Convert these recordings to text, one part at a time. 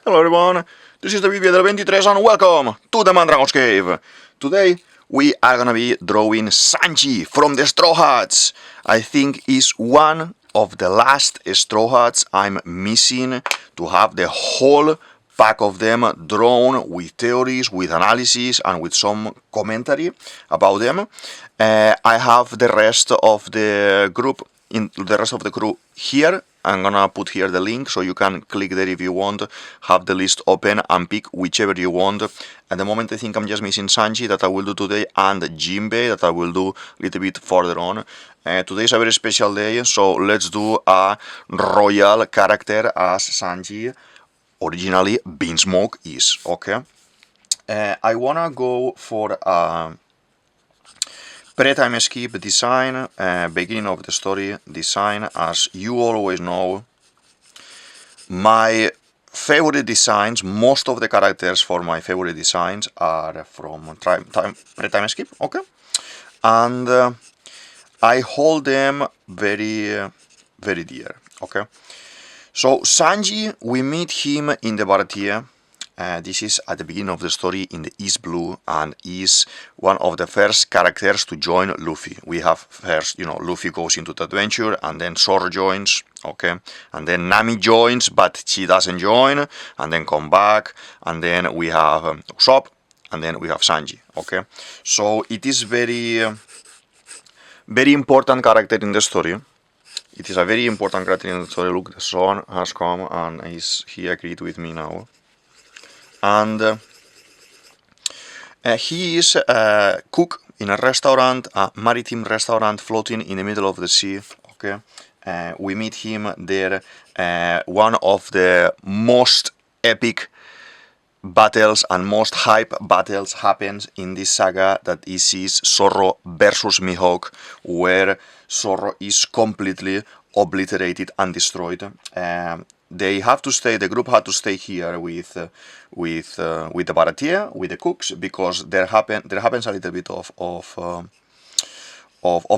Hello everyone, this is DavidViadel23 and welcome to the Mandragon's Cave. Today we are gonna be drawing Sanji from the Strawhats. I think is one of the last Strawhats I'm missing to have the whole pack of them drawn with theories, with analysis and with some commentary about them. I have the rest of the group, the rest of the crew here. I'm gonna put here the link so you can click there if you want, have the list open and pick whichever you want. At the moment I think I'm just missing Sanji that I will do today and Jinbei that I will do a little bit further on. Today is a very special day, so let's do a royal character as Sanji originally Beansmoke is, okay? I wanna go for a pre-time skip design, beginning of the story design. As you always know, my favorite designs, most of the characters for my favorite designs are from pre-time skip, okay? And I hold them very, very dear, okay? So Sanji, we meet him in the Baratie. This is at the beginning of the story in the East Blue and is one of the first characters to join Luffy. We have first, Luffy goes into the adventure and then Zoro joins, okay? And then Nami joins, but she doesn't join and then come back. And then we have Usopp and then we have Sanji, okay? So it is very, very important character in the story. It is a very important character in the story. Look, the sun has come and he agreed with me now. And he is a cook in a restaurant, a maritime restaurant floating in the middle of the sea, okay? We meet him there. One of the most epic battles and most hype battles happens in this saga, that is Zoro versus Mihawk, where Zoro is completely obliterated and destroyed. They have to stay. The group had to stay here with the Baratie, with the cooks, because there happens a little bit of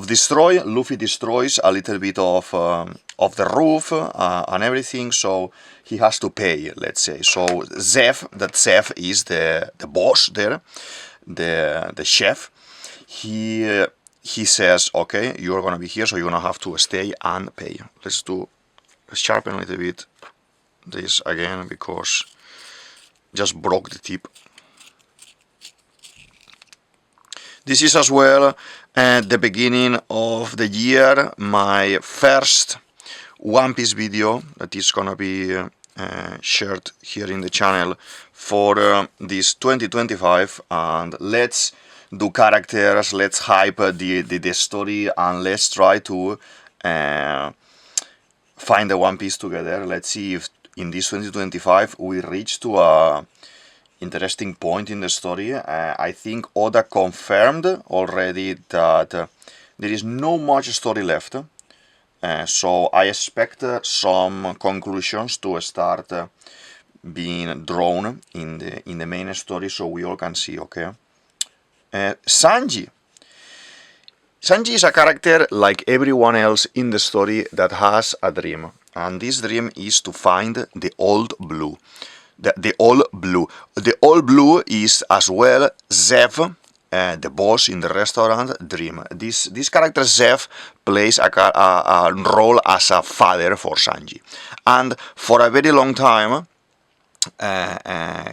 destroy. Luffy destroys a little bit of the roof and everything, so he has to pay. Let's say so. Zeph is the boss there, the chef. He says, okay, you're gonna be here, so you're gonna have to stay and pay. Let's sharpen a little bit this again because just broke the tip. This is as well at the beginning of the year, my first One Piece video that is gonna be shared here in the channel for this 2025, and let's do characters, let's hype the story, and let's try to find the One Piece together. Let's see if in this 2025 we reach to a interesting point in the story. I think Oda confirmed already that there is no much story left, so I expect some conclusions to start being drawn in the main story, so we all can see, okay? Sanji is a character like everyone else in the story that has a dream, and this dream is to find the Old Blue. The Old Blue. The Old Blue is as well Zeph, the boss in the restaurant, dream. This character Zeph plays a role as a father for Sanji, and for a very long time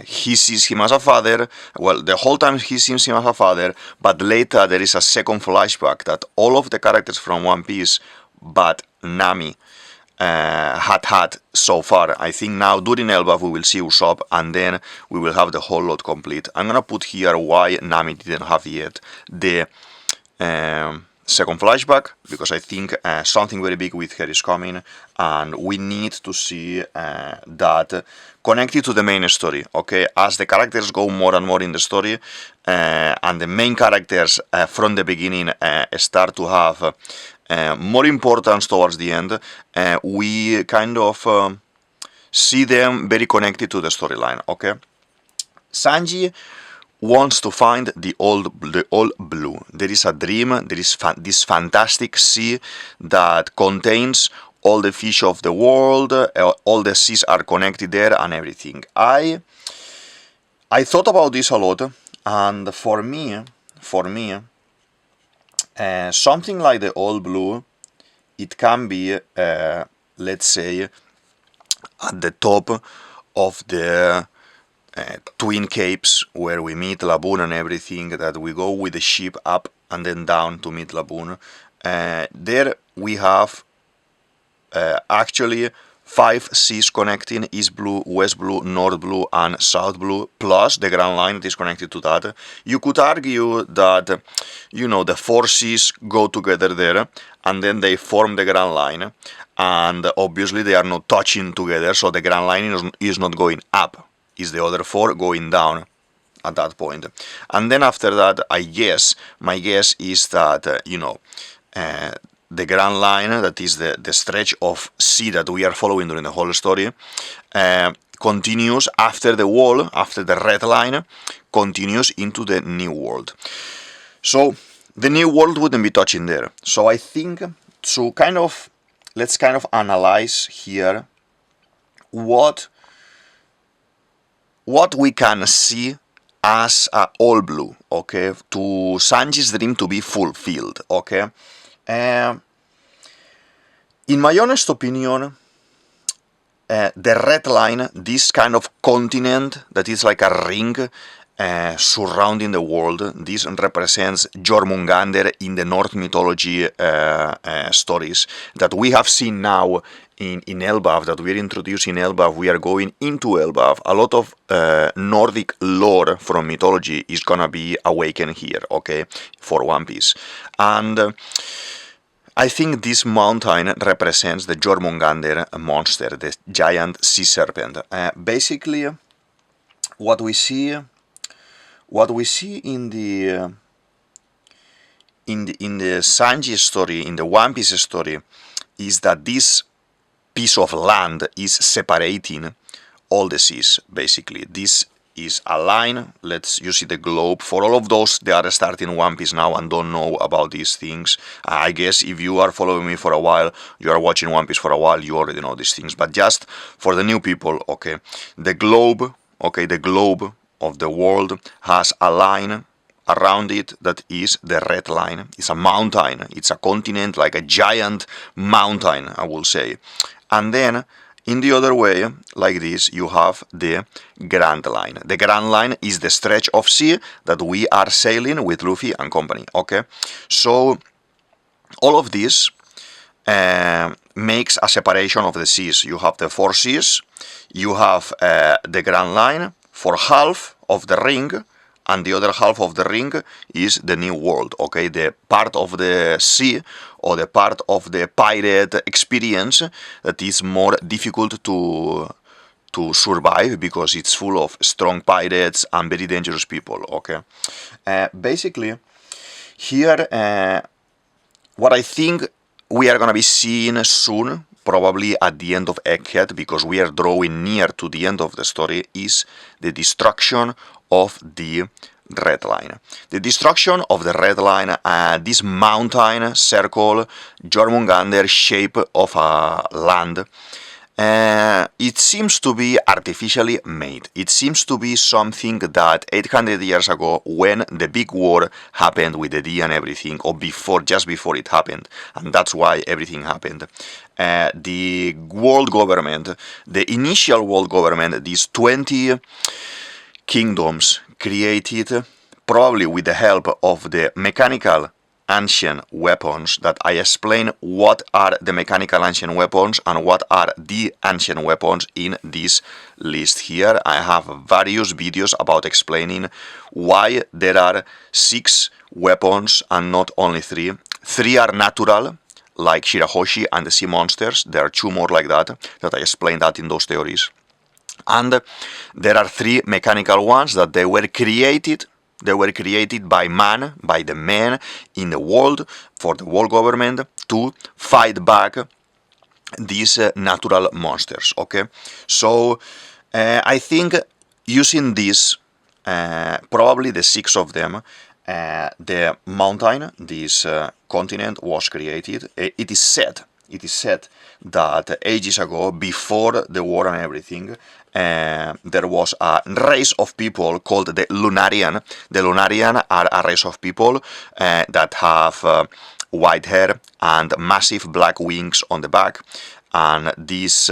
he sees him as a father. Well, the whole time he sees him as a father, but later there is a second flashback that all of the characters from One Piece but Nami had so far. I think now during Elbaf we will see Usopp, and then we will have the whole lot complete. I'm gonna put here why Nami didn't have yet the second flashback, because I think something very big with her is coming, and we need to see that connected to the main story, okay? As the characters go more and more in the story, and the main characters from the beginning start to have more importance towards the end, we kind of see them very connected to the storyline, okay? Sanji wants to find the old blue. There is a dream, there is this fantastic sea that contains all the fish of the world, all the seas are connected there and everything. I thought about this a lot, and for me, something like the All Blue, it can be, let's say, at the top of the Twin Capes, where we meet Laboon and everything, that we go with the ship up and then down to meet Laboon. There we have actually 5 seas connecting: East Blue, West Blue, North Blue and South Blue, plus the Grand Line that is connected to that. You could argue that, you know, the 4 seas go together there and then they form the Grand Line, and obviously they are not touching together, so the Grand Line is not going up, is the other 4 going down at that point. And then after that, my guess is that, you know, the Grand Line, that is the stretch of sea that we are following during the whole story, continues after the wall, after the red line, continues into the New World. So the New World wouldn't be touching there. So I think to let's analyze here what we can see as All Blue, okay, to Sanji's dream to be fulfilled, okay. In my honest opinion, the red line, this kind of continent that is like a ring surrounding the world, this represents Jormungandr in the Norse mythology stories that we have seen now in Elbaf, that we are introducing Elbaf. We are going into Elbaf. A lot of Nordic lore from mythology is gonna be awakened here, okay, for One Piece. And I think this mountain represents the Jormungandr monster, the giant sea serpent. Basically, what we see in the Sanji story, in the One Piece story, is that this piece of land is separating all the seas. Basically, this is a line. You see the globe. For all of those that are starting One Piece now and don't know about these things, I guess if you are following me for a while, you are watching One Piece for a while, you already know these things. But just for the new people, okay, the globe of the world has a line around it that is the red line. It's a mountain. It's a continent, like a giant mountain, I will say. And then in the other way, like this, you have the Grand Line. The Grand Line is the stretch of sea that we are sailing with Luffy and company, okay? So all of this makes a separation of the seas. You have the 4 seas, you have the Grand Line for half of the ring, and the other half of the ring is the New World, okay? The part of the sea, or the part of the pirate experience that is more difficult to survive, because it's full of strong pirates and very dangerous people, okay? Basically, here, what I think we are gonna be seeing soon, probably at the end of Egghead, because we are drawing near to the end of the story, is the destruction of the red line. The destruction of the red line, this mountain circle, Jormungandr shape of a land, it seems to be artificially made. It seems to be something that 800 years ago, when the big war happened with the D and everything, or just before it happened, and that's why everything happened, the world government, the initial world government, these 20 kingdoms created, probably with the help of the mechanical ancient weapons, that I explain what are the mechanical ancient weapons and what are the ancient weapons in this list here. I have various videos about explaining why there are 6 weapons and not only 3. 3 are natural, like Shirahoshi and the sea monsters. There are 2 more like that I explained that in those theories. And there are 3 mechanical ones that they were created by man, by the men in the world, for the world government, to fight back these natural monsters, okay? So I think using this, probably the 6 of them, the mountain, this continent was created. It is said it is said that ages ago, before the war and everything, there was a race of people called the Lunarian. The Lunarian are a race of people that have white hair and massive black wings on the back, and these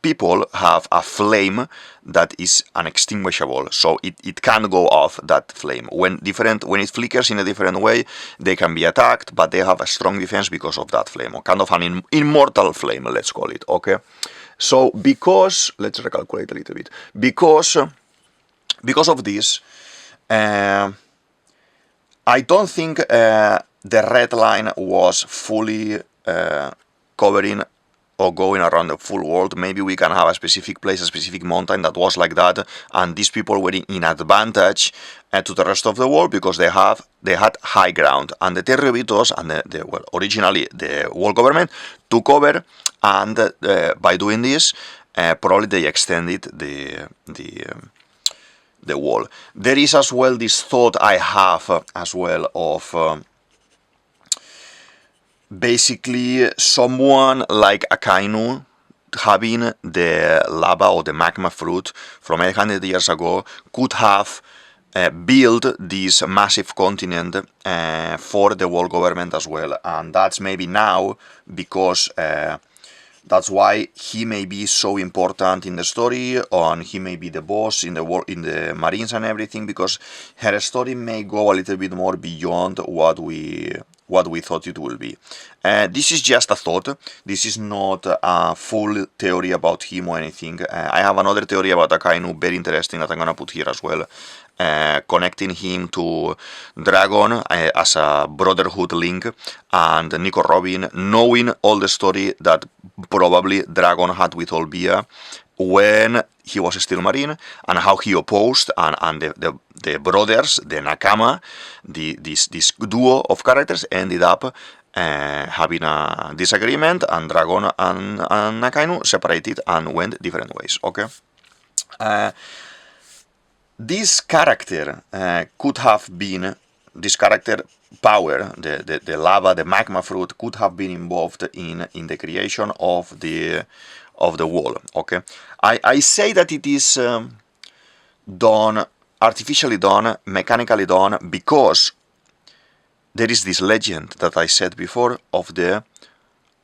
people have a flame that is unextinguishable, so it can't go off, that flame. When it flickers in a different way, they can be attacked, but they have a strong defense because of that flame, or kind of an immortal flame, let's call it, okay? So because, let's recalculate a little bit, because of this, I don't think the red line was fully covering or going around the full world. Maybe we can have a specific place, a specific mountain that was like that, and these people were in advantage to the rest of the world because they had high ground, and the territorios and originally the world government took over, and by doing this, probably they extended the wall. There is as well this thought I have as well of basically someone like Akainu having the lava or the magma fruit from 800 years ago could have built this massive continent for the world government as well, and that's maybe now because that's why he may be so important in the story, and he may be the boss in the Marines and everything, because her story may go a little bit more beyond what we thought it will be. This is just a thought. This is not a full theory about him or anything. I have another theory about Akainu, very interesting, that I'm gonna put here as well, connecting him to Dragon as a brotherhood link, and Nico Robin, knowing all the story that probably Dragon had with Olbia when he was still Marine, and how he opposed, and the brothers, the Nakama, this duo of characters ended up having a disagreement, and Dragon and Akainu separated and went different ways, okay? This character could have been, this character power, the lava, the magma fruit, could have been involved in the creation of the wall, okay? I say that it is done, artificially done, mechanically done, because there is this legend that I said before of the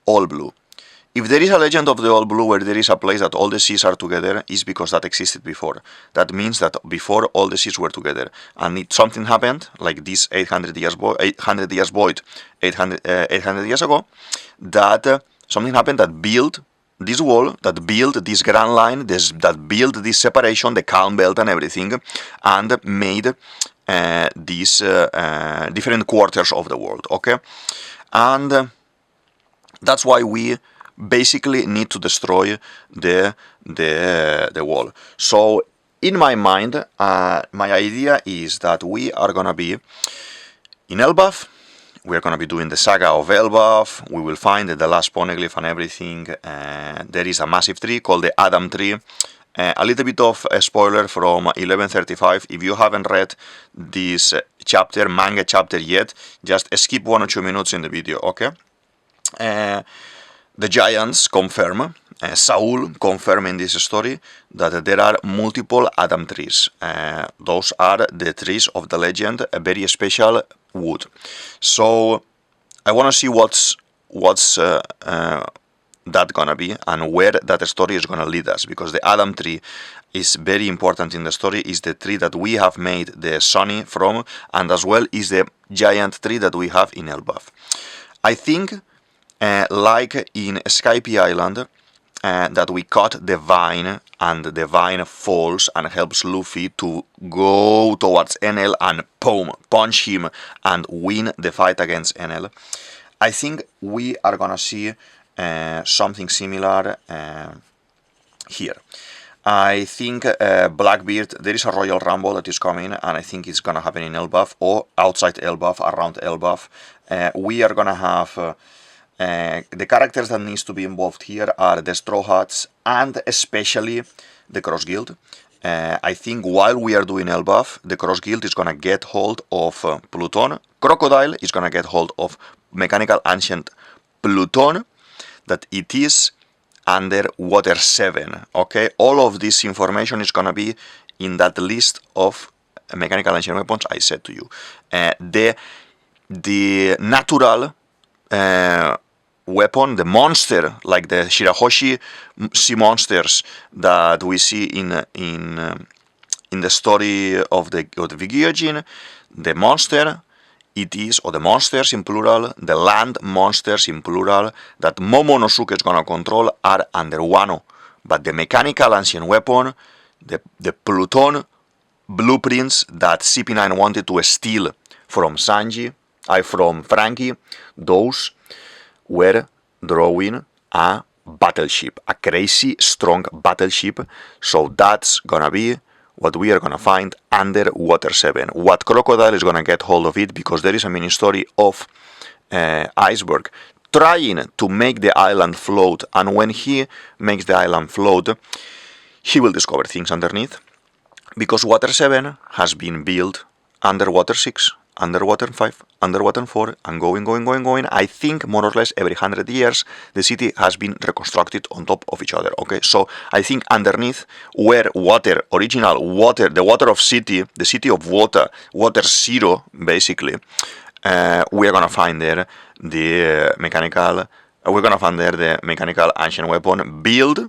all blue. If there is a legend of the all blue where there is a place that all the seas are together, is because that existed before. That means that before all the seas were together, and something happened, like this 800 years void 800 years ago, that something happened that built this wall, that built this grand line, that built this separation, the calm belt and everything, and made these different quarters of the world, okay? And that's why we basically need to destroy the wall. So in my mind, my idea is that we are gonna be in Elbaf. We're gonna be doing the saga of Elbaf. We will find the last poneglyph and everything. There is a massive tree called the Adam tree. A little bit of a spoiler from 1135. If you haven't read this chapter, manga chapter yet, just skip 1 or 2 minutes in the video, okay? The giants confirm, Saul confirmed in this story, that there are multiple Adam trees. Those are the trees of the legend, a very special wood. So I want to see what's that gonna be, and where that story is gonna lead us, because the Adam tree is very important in the story. Is the tree that we have made the Sunny from, and as well is the giant tree that we have in Elbaf. I think like in Skype Island, that we cut the vine, and the vine falls and helps Luffy to go towards Enel and boom, punch him and win the fight against Enel. I think we are gonna see something similar here. I think Blackbeard, there is a Royal Rumble that is coming, and I think it's gonna happen in Elbaf or outside Elbaf, around Elbaf. We are gonna have the characters that needs to be involved here are the Strawhats, and especially the Cross Guild. I think while we are doing Elbaf, the Cross Guild is gonna get hold of Pluton. Crocodile is gonna get hold of Mechanical Ancient Pluton, that it is underwater 7. Okay, all of this information is gonna be in that list of mechanical ancient weapons I said to you. The natural weapon, the monster, like the Shirahoshi sea monsters that we see in the story of the Gyojin, the monster, it is, or the monsters in plural, the land monsters in plural, that Momonosuke is gonna control are under Wano. But the mechanical ancient weapon, the Pluton blueprints that CP9 wanted to steal from Sanji, from Frankie, those were drawing a battleship, a crazy strong battleship. So that's gonna be what we are gonna find under Water 7. What Crocodile is gonna get hold of it, because there is a mini story of Iceberg trying to make the island float, and when he makes the island float, he will discover things underneath, because Water 7 has been built under Water 6, underwater 5, underwater 4, and going. I think more or less every 100 years the city has been reconstructed on top of each other. Okay, so I think underneath, where water, original water, the water of city, the city of water, water zero, basically, we are gonna find there the mechanical. We're gonna find there the mechanical ancient weapon built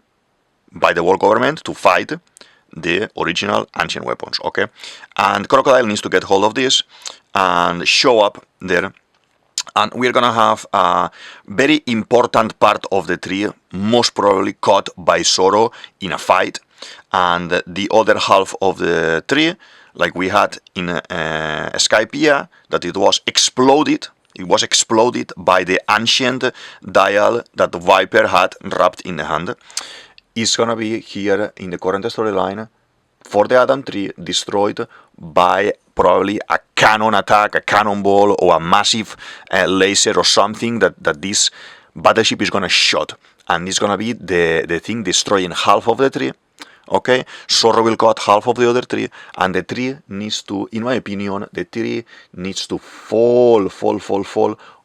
by the world government to fight the original ancient weapons, okay? And Crocodile needs to get hold of this and show up there. And we're gonna have a very important part of the tree, most probably caught by Zoro in a fight. And the other half of the tree, like we had in Skypiea, that it was exploded. It was exploded by the ancient dial that Viper had wrapped in the hand. Is gonna be here in the current storyline for the Adam tree, destroyed by probably a cannon attack, a cannonball, or a massive laser or something that this battleship is gonna shoot, and it's gonna be the thing destroying half of the tree. Okay, Zoro will cut half of the other tree, and the tree needs to, in my opinion, the tree needs to fall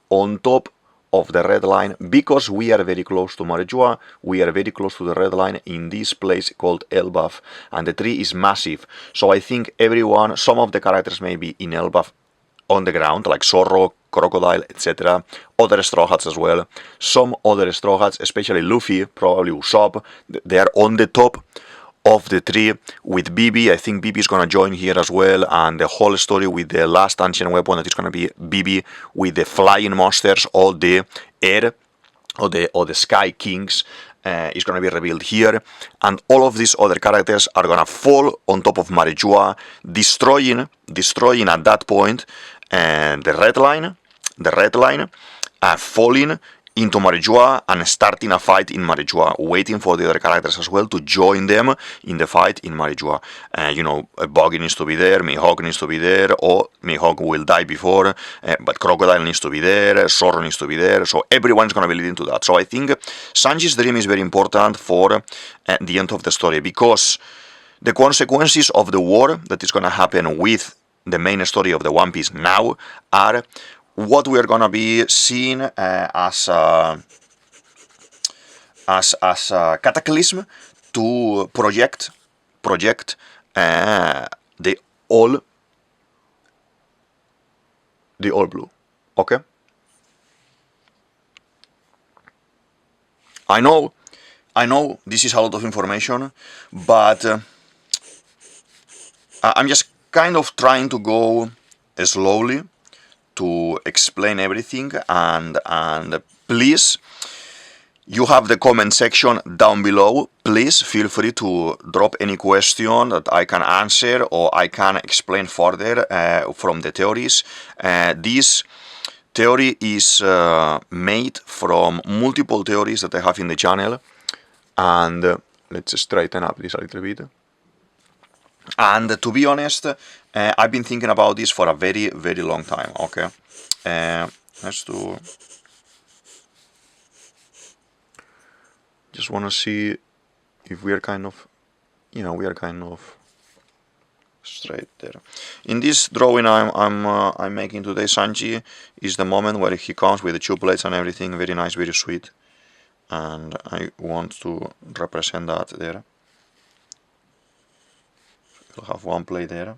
on top of the red line, because we are very close to Marejua, we are very close to the red line in this place called Elbaf, and the tree is massive. So I think everyone, some of the characters may be in Elbaf on the ground, like Zoro, Crocodile, etc. Other Straw Hats as well. Some other Straw Hats, especially Luffy, probably Usopp, they are on the top of the tree with Bibi. I think Bibi is gonna join here as well, and the whole story with the last ancient weapon that is gonna be Bibi with the flying monsters, all the air or the sky kings is gonna be revealed here, and all of these other characters are gonna fall on top of Marejua, destroying at that point the red line, falling into Marejua and starting a fight in Marejua, waiting for the other characters as well to join them in the fight in Marejua. Buggy needs to be there, Mihawk needs to be there, or Mihawk will die before, but Crocodile needs to be there, Zoro needs to be there, so everyone's going to be leading to that. So I think Sanji's dream is very important for the end of the story, because the consequences of the war that is going to happen with the main story of the One Piece now are what we are gonna be seeing as a cataclysm to project the all blue. Okay. I know this is a lot of information, but I'm just kind of trying to go slowly to explain everything, and please, you have the comment section down below. Please feel free to drop any question that I can answer or I can explain further from the theories. This theory is made from multiple theories that I have in the channel, and let's straighten up this a little bit. And to be honest, I've been thinking about this for a very, very long time, okay? Let's do... Just want to see if we are kind of... we are kind of straight there. In this drawing I'm making today, Sanji is the moment where he comes with the 2 plates and everything, very nice, very sweet, and I want to represent that there. We'll have 1 plate there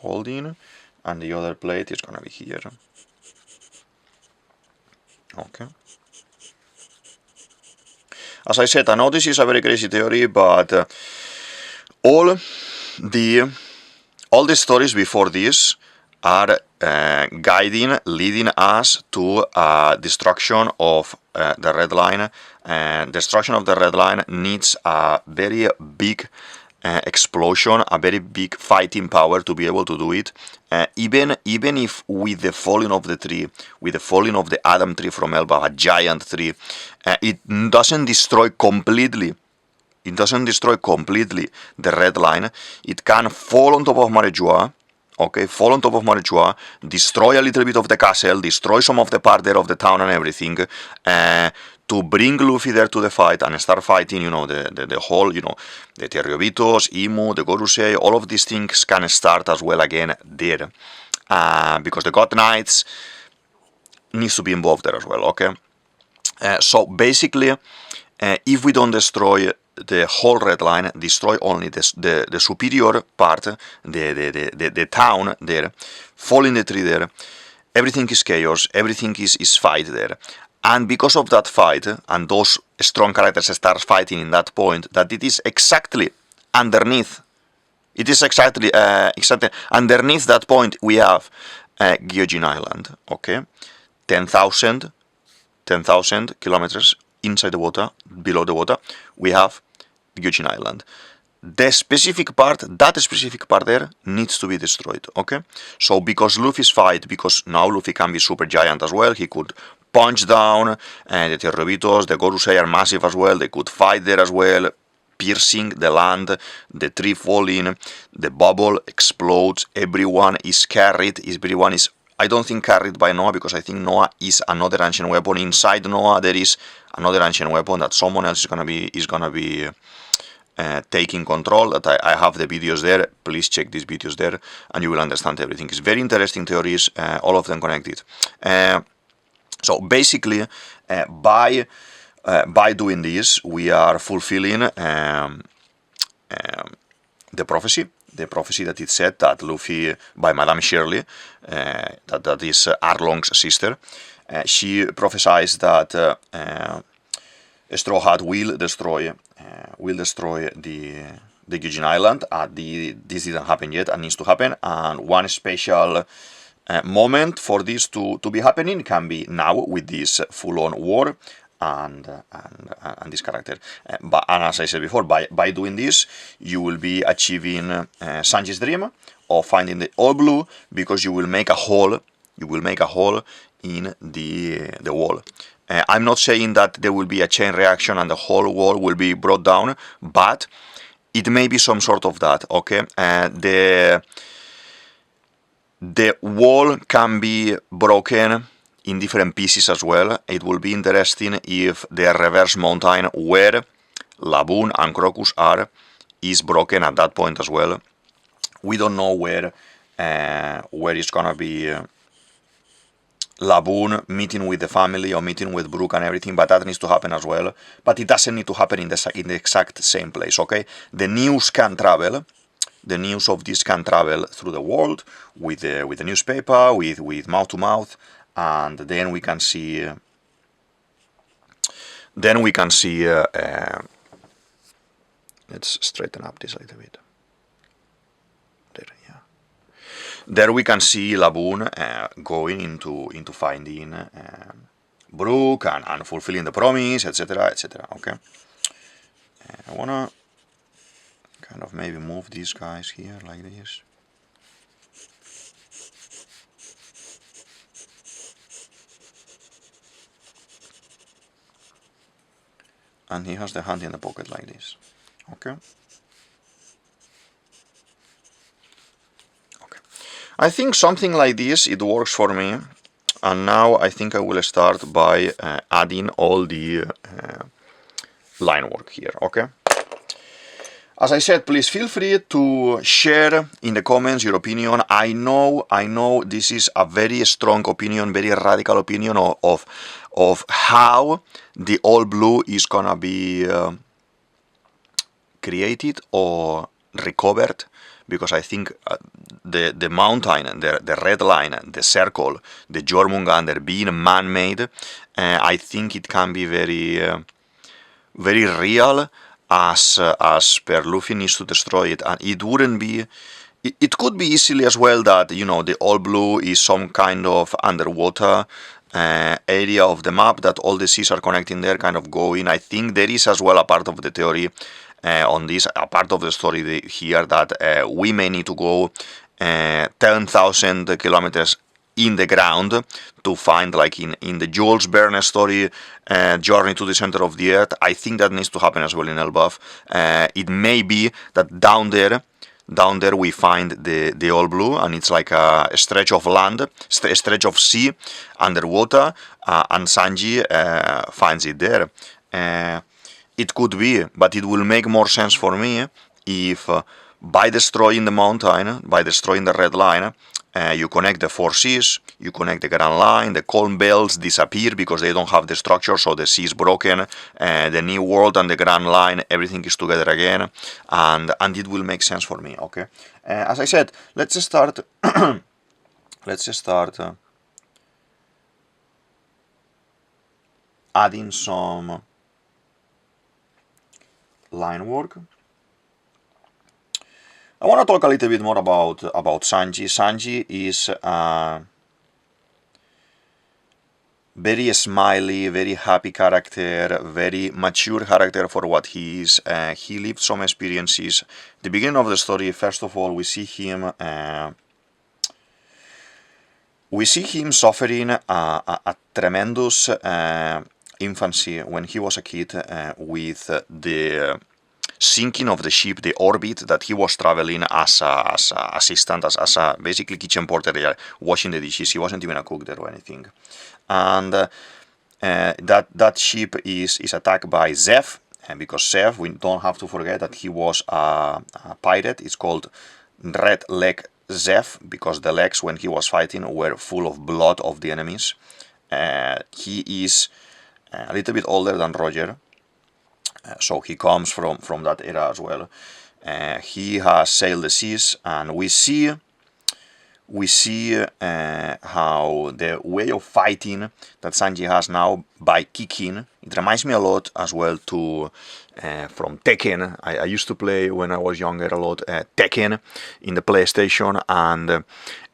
holding, and the other plate is gonna be here. Okay. As I said, I know this is a very crazy theory, but all the stories before this are leading us to destruction of the red line. And destruction of the red line needs a very big explosion, a very big fighting power to be able to do it. Even if with the falling of the tree, with the falling of the Adam tree from Elba, a giant tree, it doesn't destroy completely. It doesn't destroy completely the red line. It can fall on top of Marijoa, okay, fall on top of Marijoa, destroy a little bit of the castle, destroy some of the part there of the town and everything, to bring Luffy there to the fight and start fighting, you know, the whole, you know, the Terriobitos, Imu, the Gorosei, all of these things can start as well again there. Because the God Knights needs to be involved there as well, okay? So basically, if we don't destroy the whole red line, destroy only the superior part, the town there, fall in the tree there, everything is chaos, everything is fight there. And because of that fight, and those strong characters start fighting in that point, that it is exactly underneath, it is exactly underneath that point we have Gyojin Island, okay? 10,000 kilometers inside the water, below the water, we have Gyojin Island. That specific part there needs to be destroyed, okay? So because Luffy's fight, because now Luffy can be super giant as well, he could punch down, and the Terriobitos, the Gorosei are massive as well, they could fight there as well, piercing the land, the tree falling, the bubble explodes, everyone is carried, everyone is, I don't think carried by Noah, because I think Noah is another ancient weapon. Inside Noah there is another ancient weapon that someone else is gonna be taking control. That I have the videos there, please check these videos there and you will understand everything. It's very interesting theories, all of them connected. So basically, by doing this, we are fulfilling the prophecy that it said that Luffy, by Madame Shirley, that is Arlong's sister, she prophesied that Strawhat will destroy the Gyojin Island. This didn't happen yet and needs to happen, and one special moment for this to be happening can be now with this full-on war and this character. And as I said before, by doing this, you will be achieving Sanji's dream of finding the All Blue, because you will make a hole. You will make a hole in the wall. I'm not saying that there will be a chain reaction and the whole wall will be brought down, but it may be some sort of that. Okay, the wall can be broken in different pieces as well. It will be interesting if the reverse mountain where Laboon and Crocus are is broken at that point as well. We don't know where it's gonna be Laboon meeting with the family or meeting with Brook and everything, but that needs to happen as well. But it doesn't need to happen in the exact same place, okay? The news can travel. The news of this can travel through the world with the newspaper, with mouth to mouth, and then we can see. Let's straighten up this a little bit. There, yeah. There we can see Laboon going into finding Brook and fulfilling the promise, etc., etc. Okay. I wanna kind of maybe move these guys here like this. And he has the hand in the pocket like this. Okay. Okay. I think something like this, it works for me. And now I think I will start by adding all the line work here, okay? As I said, please feel free to share in the comments your opinion. I know this is a very strong opinion, very radical opinion of how the all blue is gonna be created or recovered, because I think the mountain, the red line, the circle, the Jormungandr being man-made, I think it can be very real, as per Luffy needs to destroy it, and it wouldn't be. It could be easily as well that, you know, the all blue is some kind of underwater area of the map that all the seas are connecting there, kind of going. I think there is as well a part of the theory on this, a part of the story here, that we may need to go 10,000 kilometers in the ground to find, like in the Jules Verne story, Journey to the Center of the Earth. I think that needs to happen as well in Elbaf. It may be that down there we find the all blue, and it's like a stretch of land, a stretch of sea underwater, and Sanji finds it there. It could be, but it will make more sense for me if by destroying the mountain, by destroying the red line, you connect the four seas, you connect the Grand Line, the calm belts disappear because they don't have the structure, so the sea is broken, the New World and the Grand Line, everything is together again, and it will make sense for me, okay? As I said, let's start adding some line work. I want to talk a little bit more about Sanji. Sanji is a very smiley, very happy character, very mature character for what he is. He lived some experiences. The beginning of the story, first of all, we see him suffering a tremendous infancy when he was a kid, with the sinking of the ship, the orbit that he was traveling as a assistant, as a basically kitchen porter, washing the dishes. He wasn't even a cook there or anything. And that ship is attacked by Zeff, and because Zeff, we don't have to forget that he was a pirate. It's called Red Leg Zeff because the legs, when he was fighting, were full of blood of the enemies. He is a little bit older than Roger, so he comes from that era as well. He has sailed the seas, and we see how the way of fighting that Sanji has now by kicking, it reminds me a lot as well to from Tekken. I used to play when I was younger a lot Tekken in the PlayStation, and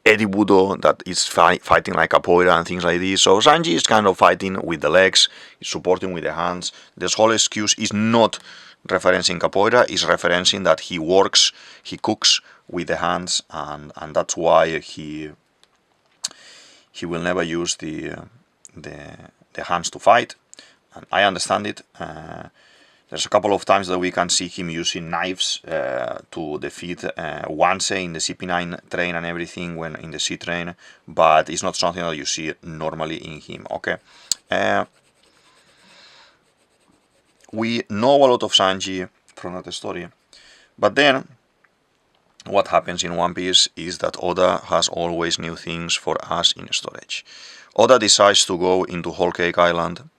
Eddie Budo that is fighting like capoeira and things like this. So Sanji is kind of fighting with the legs, he's supporting with the hands. This whole excuse is not referencing capoeira, is referencing that he works, he cooks with the hands, and that's why he will never use the hands to fight. And I understand it. There's a couple of times that we can see him using knives to defeat Wansei in the CP9 train and everything when in the sea train, but it's not something that you see normally in him, okay? We know a lot of Sanji from that story, but then what happens in One Piece is that Oda has always new things for us in storage. Oda decides to go into Whole Cake Island,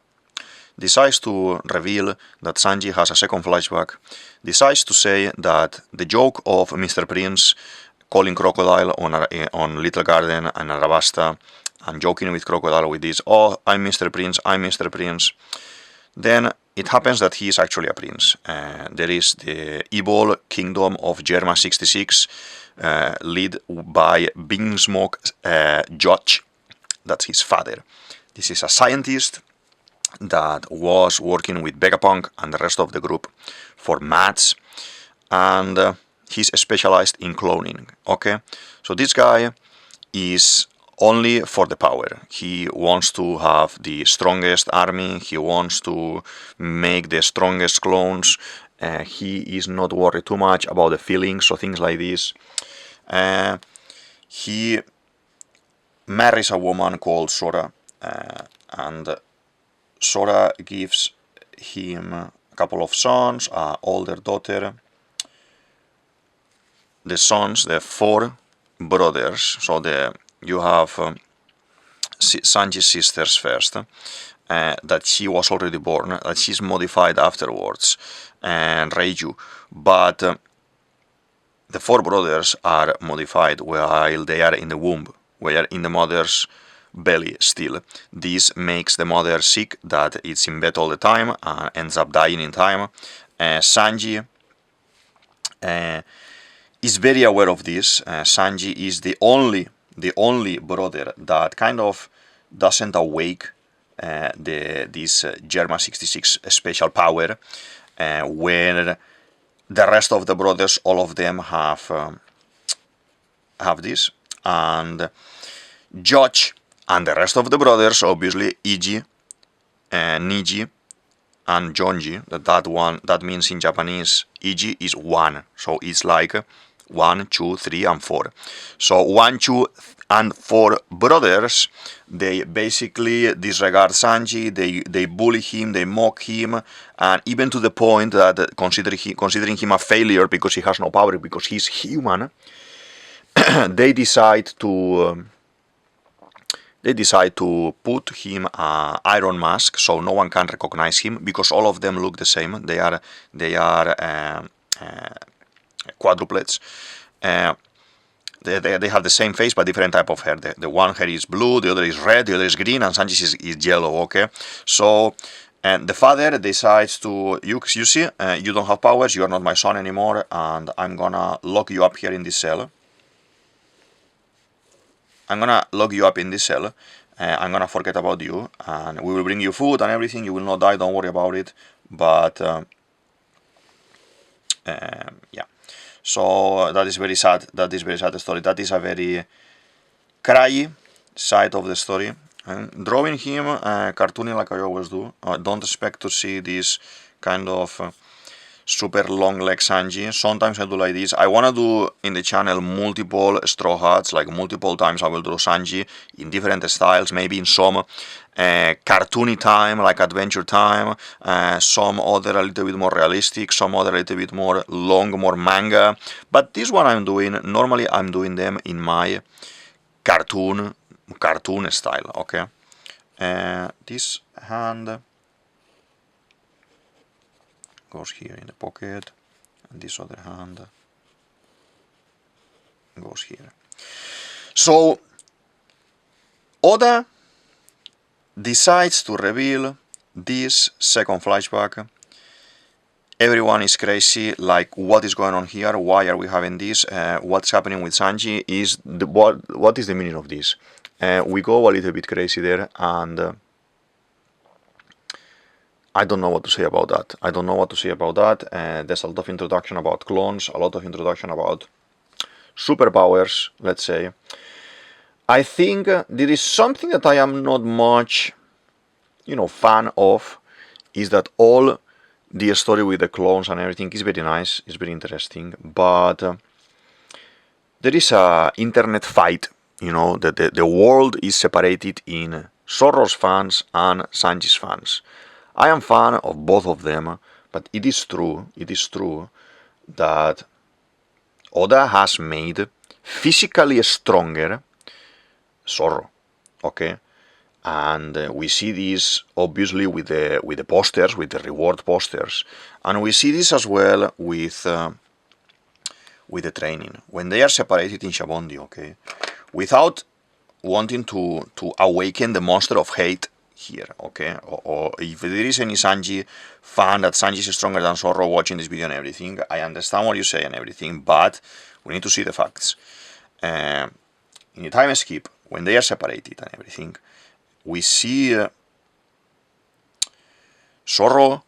decides to reveal that Sanji has a second flashback, decides to say that the joke of Mr. Prince calling Crocodile on Little Garden and Arabasta and joking with Crocodile with this, oh, I'm Mr. Prince, I'm Mr. Prince. Then it happens that he is actually a prince. There is the evil kingdom of Germa 66, led by Big Smoke Judge. That's his father. This is a scientist that was working with Vegapunk and the rest of the group for maths, and he's specialized in cloning, okay? So this guy is only for the power. He wants to have the strongest army, he wants to make the strongest clones, he is not worried too much about the feelings or things like this. He marries a woman called Sora, and Sora gives him a couple of sons, an older daughter, the sons, the four brothers. So you have Sanji's sisters first, that she was already born, that she's modified afterwards, and Reiju. But the four brothers are modified while they are in the womb, while in the mother's belly still. This makes the mother sick, that it's in bed all the time and ends up dying in time. Sanji is very aware of this. Sanji is the only brother that kind of doesn't awake this Germa 66 special power, where the rest of the brothers, all of them have this, and Judge and the rest of the brothers, obviously Iji, Niji, and Jonji. That means in Japanese Iji is 1, so it's like 1, 2, 3, and 4. So 1, 2, and 4 brothers, they basically disregard Sanji, they bully him, they mock him, and even to the point that considering him a failure because he has no power, because he's human, they decide to put him an iron mask so no one can recognize him, because all of them look the same. They are quadruplets. They have the same face but different type of hair. The one hair is blue, the other is red, the other is green, and Sanji's is yellow. Okay, so and the father decides to, you see, you don't have powers, you are not my son anymore, and I'm gonna lock you up here in this cell. I'm gonna lock you up in this cell. I'm gonna forget about you, and we will bring you food and everything. You will not die, don't worry about it. But yeah, so that is very sad. That is very sad story. That is a very cryy side of the story. Drawing him cartoony like I always do. Don't expect to see this kind of super long leg Sanji. Sometimes I do like this. I want to do in the channel multiple Straw Hats, like multiple times I will draw Sanji in different styles, maybe in some cartoony time, like Adventure Time, some other a little bit more realistic, some other a little bit more long, more manga. But this one I'm doing, normally I'm doing them in my cartoon style, okay? This hand goes here in the pocket, and this other hand goes here. So Oda decides to reveal this second flashback. Everyone is crazy, like what is going on here, why are we having this, what's happening with Sanji, is what is the meaning of this? We go a little bit crazy there, and I don't know what to say about that. There's a lot of introduction about clones, a lot of introduction about superpowers, let's say. I think there is something that I am not much, fan of, is that all the story with the clones and everything is very nice, it's very interesting, but there is a internet fight, that the world is separated in Zoro's fans and Sanji's fans. I am fan of both of them, but it is true that Oda has made physically stronger Zoro, okay? And we see this obviously with the posters, with the reward posters, and we see this as well with the training when they are separated in Shabondi, okay? Without wanting to awaken the monster of hate here, okay? Or if there is any Sanji fan that Sanji is stronger than Zoro watching this video and everything, I understand what you say and everything, but we need to see the facts. In the time skip, when they are separated and everything, we see Zoro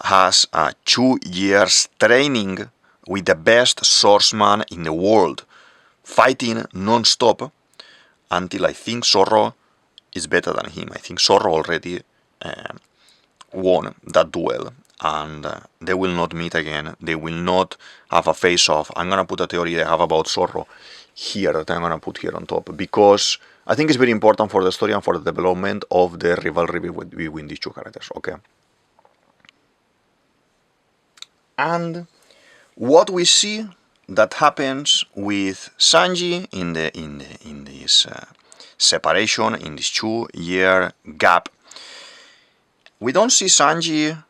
has 2 years training with the best swordsman in the world, fighting non-stop until I think Zoro is better than him. I think Zoro already won that duel, and they will not meet again. They will not have a face-off. I'm gonna put a theory I have about Zoro here that I'm gonna put here on top, because I think it's very important for the story and for the development of the rivalry between these two characters, okay? And what we see that happens with Sanji in this separation, in this 2-year gap. We don't see Sanji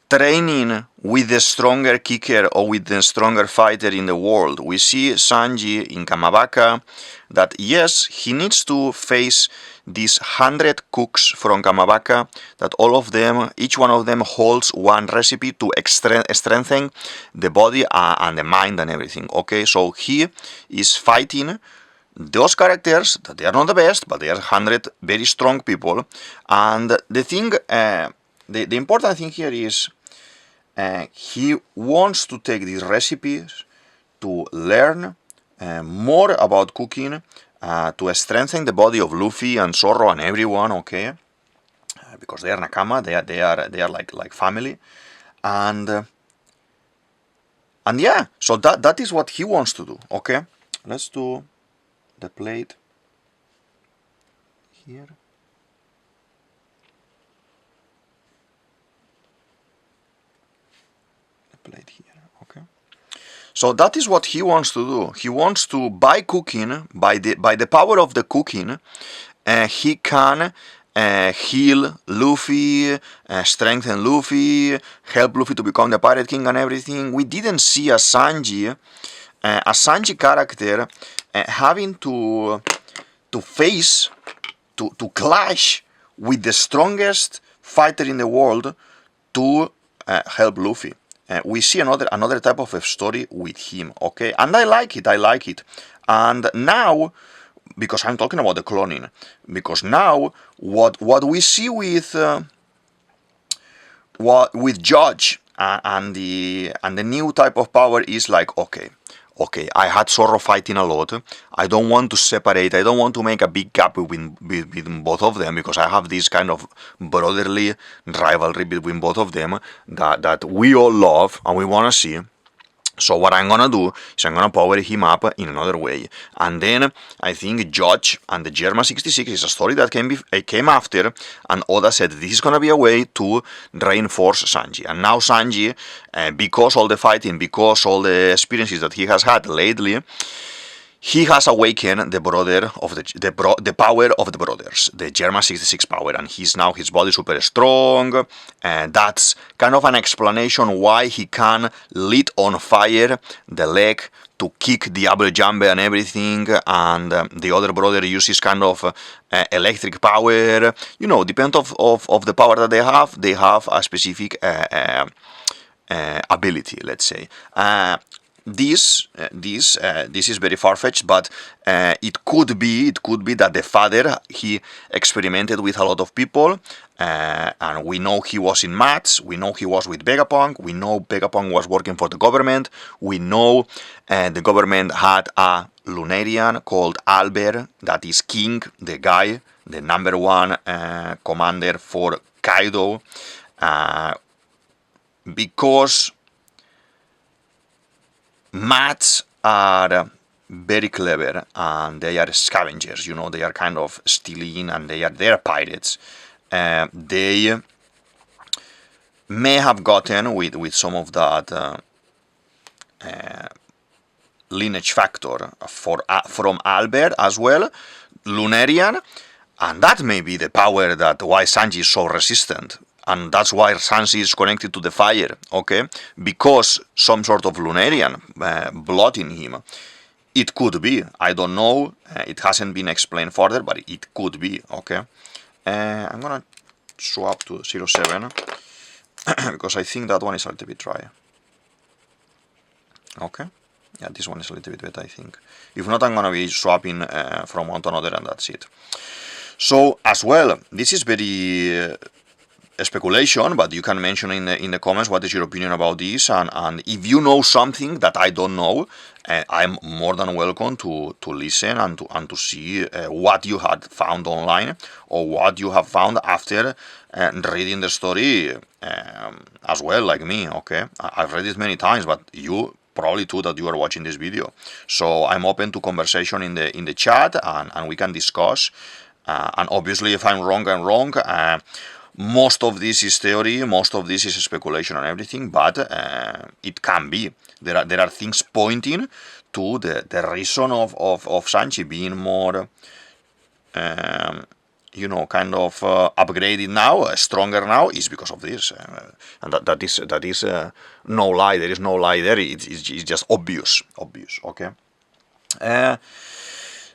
training with the stronger kicker or with the stronger fighter in the world. We see Sanji in Kamabaka that yes, he needs to face these 100 cooks from Kamabaka, that all of them, each one of them holds one recipe to strengthen the body and the mind and everything. Okay, so he is fighting those characters that they are not the best, but they are 100 very strong people. And the thing, the important thing here is he wants to take these recipes to learn more about cooking, to strengthen the body of Luffy and Zoro and everyone, okay? Because they are nakama, they are like family, and yeah, so that is what he wants to do, okay? Let's do the plate here. Plate here, okay. So that is what he wants to do. He wants to, by cooking, by the power of the cooking, he can heal Luffy, strengthen Luffy, help Luffy to become the Pirate King and everything. We didn't see a Sanji character having to face, to clash with the strongest fighter in the world to help Luffy. We see another type of a story with him, okay? And I like it. And now, because I'm talking about the cloning, because now what we see with Judge and the new type of power is like, okay, I had Zoro fighting a lot. I don't want to separate. I don't want to make a big gap between both of them, because I have this kind of brotherly rivalry between both of them that we all love and we want to see. So what I'm gonna do is I'm gonna power him up in another way. And then I think Judge and the Germa 66 is a story that came after, and Oda said this is gonna be a way to reinforce Sanji. And now Sanji, because all the fighting, because all the experiences that he has had lately, he has awakened the power of the brothers, the Germa 66 power, and his body super strong, and that's kind of an explanation why he can lit on fire the leg to kick Diablo Jambe and everything, and the other brother uses kind of electric power. You know, depending of the power that they have a specific ability, let's say. This is very far-fetched, but it could be that the father, he experimented with a lot of people, and we know he was in maths, we know he was with Vegapunk, we know Vegapunk was working for the government, we know the government had a Lunarian called Albert, that is King, the guy, the number one commander for Kaido, because Mats are very clever and they are scavengers, you know, they are kind of stealing and they are pirates. They may have gotten with some of that lineage factor from Albert as well, Lunarian, and that may be the power that why Sanji is so resistant. And that's why Sanji is connected to the fire, okay? Because some sort of Lunarian blood in him. It could be, I don't know, it hasn't been explained further, but it could be, okay? I'm gonna swap to 07, because I think that one is a little bit dry. Okay? Yeah, this one is a little bit better, I think. If not, I'm gonna be swapping from one to another, and that's it. So, as well, this is very... speculation, but you can mention in the comments what is your opinion about this, and if you know something that I don't know, I'm more than welcome to listen and to see what you had found online or what you have found after reading the story as well, like me. Okay, I've read it many times, but you probably too that you are watching this video, so I'm open to conversation in the chat, and we can discuss, and obviously if I'm wrong, I'm wrong. Most of this is theory, most of this is speculation and everything, but it can be. There are things pointing to the reason of Sanji being more, kind of upgraded now, stronger now, is because of this. And that is no lie. There is no lie there. It's just obvious, okay?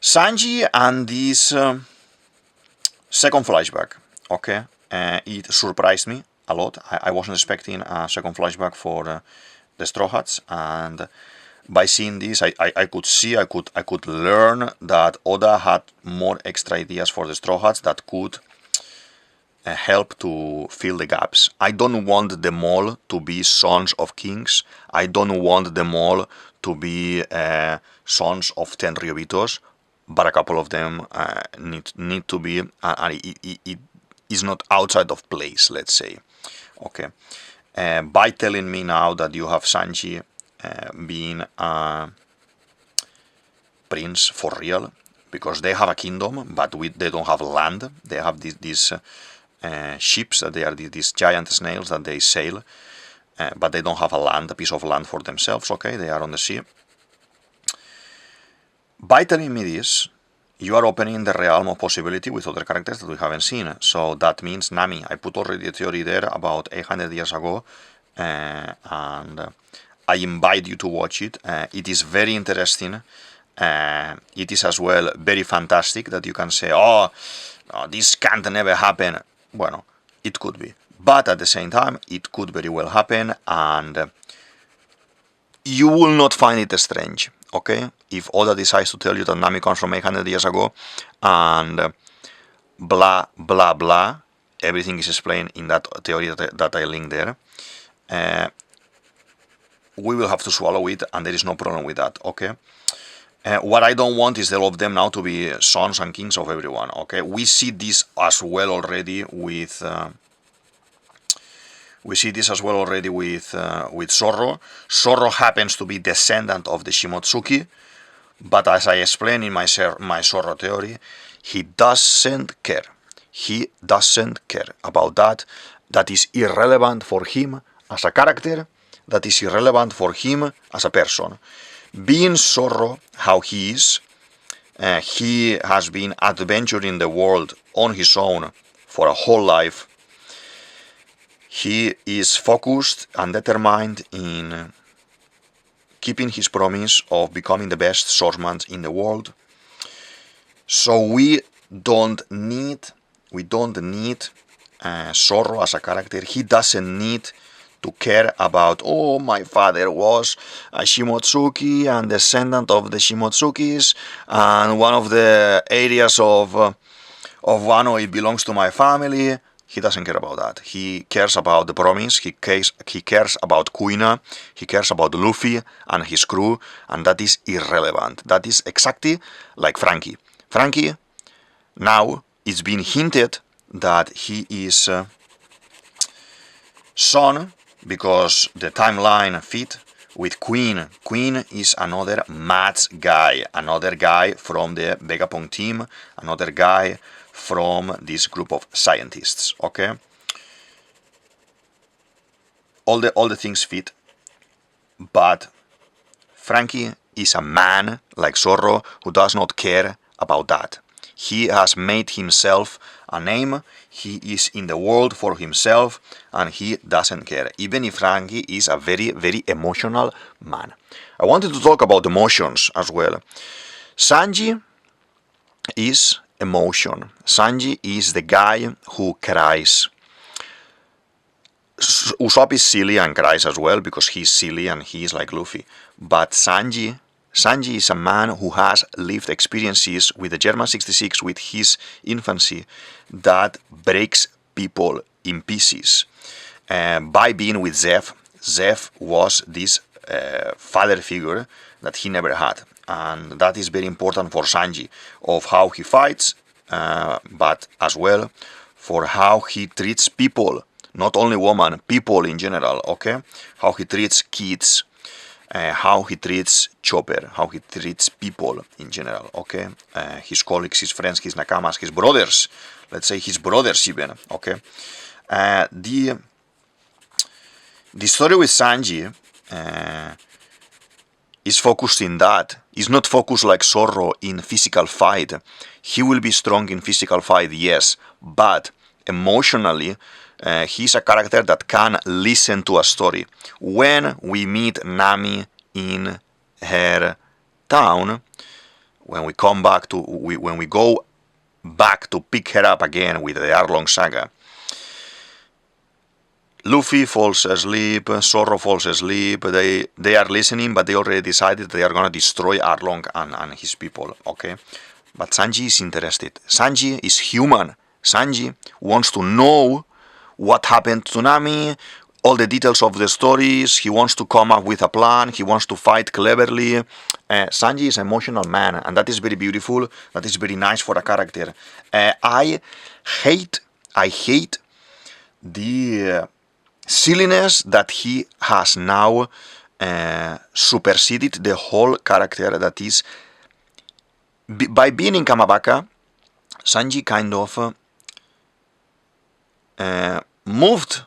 Sanji and this second flashback, okay? It surprised me a lot. I wasn't expecting a second flashback for the Strawhats, and by seeing this, I could learn that Oda had more extra ideas for the Strawhats that could help to fill the gaps. I don't want them all to be sons of kings. I don't want them all to be sons of 10 Ryobitos, but a couple of them need to be, it is not outside of place, let's say. Okay. By telling me now that you have Sanji being a prince for real, because they have a kingdom, but they don't have land. They have these ships, that they are these giant snails that they sail, but they don't have a piece of land for themselves, okay? They are on the sea. By telling me this, you are opening the realm of possibility with other characters that we haven't seen. So that means Nami. I put already a theory there about 800 years ago, and I invite you to watch it. It is very interesting. It is as well very fantastic that you can say, oh, no, this can't never happen. Well, it could be. But at the same time, it could very well happen, and you will not find it strange. Okay, if Oda decides to tell you that Nami comes from 800 years ago, and blah, blah, blah, everything is explained in that theory that I linked there, we will have to swallow it, and there is no problem with that, okay? What I don't want is all of them now to be sons and kings of everyone, okay? We see this as well already with... Zorro. Zorro happens to be descendant of the Shimotsuki, but as I explained in my Zorro theory, he doesn't care. He doesn't care about that. That is irrelevant for him as a character. That is irrelevant for him as a person. Being Zorro how he is, he has been adventuring the world on his own for a whole life. He is focused and determined in keeping his promise of becoming the best swordsman in the world. So we don't need Zorro as a character. He doesn't need to care about, oh, my father was a Shimotsuki and descendant of the Shimotsukis, and one of the areas of Wano, it belongs to my family. He doesn't care about that. He cares about the promise, he cares about Kuina, he cares about Luffy and his crew, and that is irrelevant. That is exactly like Frankie. Frankie, now it's been hinted that he is son, because the timeline fit with Queen. Queen is another mad guy, another guy from the Vegapunk team, another guy from this group of scientists, okay? All the things fit, but Frankie is a man like Zorro who does not care about that. He has made himself a name, he is in the world for himself, and he doesn't care, even if Frankie is a very, very emotional man. I wanted to talk about emotions as well. Sanji is emotion. Sanji is the guy who cries. Usopp is silly and cries as well, because he's silly and he's like Luffy. But Sanji is a man who has lived experiences with the German 66, with his infancy, that breaks people in pieces. By being with Zeph was this father figure that he never had. And that is very important for Sanji, of how he fights, but as well for how he treats people, not only women, people in general, okay? How he treats kids. how he treats Chopper, how he treats people in general, okay? His colleagues, his friends, his nakamas, his brothers, let's say his brothers even, okay? The story with Sanji is focused in that. It's not focused like Zorro in physical fight. He will be strong in physical fight, yes, but emotionally, he's a character that can listen to a story. When we meet Nami in her town, when we come back to, when we go back to pick her up again with the Arlong saga, Luffy falls asleep, Zorro falls asleep, they are listening, but they already decided they are gonna destroy Arlong and his people, okay? But Sanji is interested. Sanji is human. Sanji wants to know what happened to Nami, all the details of the stories, he wants to come up with a plan, he wants to fight cleverly. Sanji is an emotional man, and that is very beautiful, that is very nice for a character. I hate the silliness that he has now superseded the whole character that is. By being in Kamabaka, Sanji kind of moved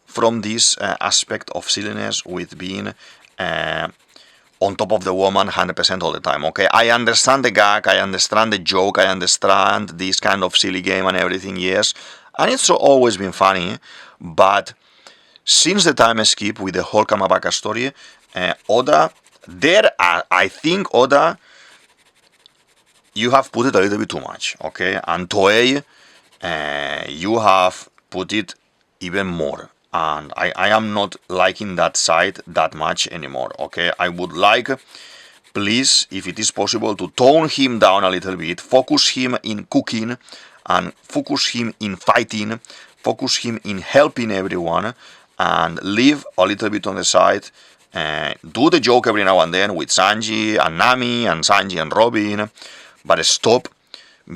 from this aspect of silliness with being on top of the woman 100% all the time, okay? I understand the gag, I understand the joke, I understand this kind of silly game and everything, yes, and it's always been funny, but since the time skip with the whole Kamabaka story, Oda, I think Oda, you have put it a little bit too much, okay? And Toei, you have put it even more. And I am not liking that side that much anymore, okay? I would like, please, if it is possible, to tone him down a little bit, focus him in cooking, and focus him in fighting, focus him in helping everyone, and leave a little bit on the side. Do the joke every now and then with Sanji and Nami and Sanji and Robin, but stop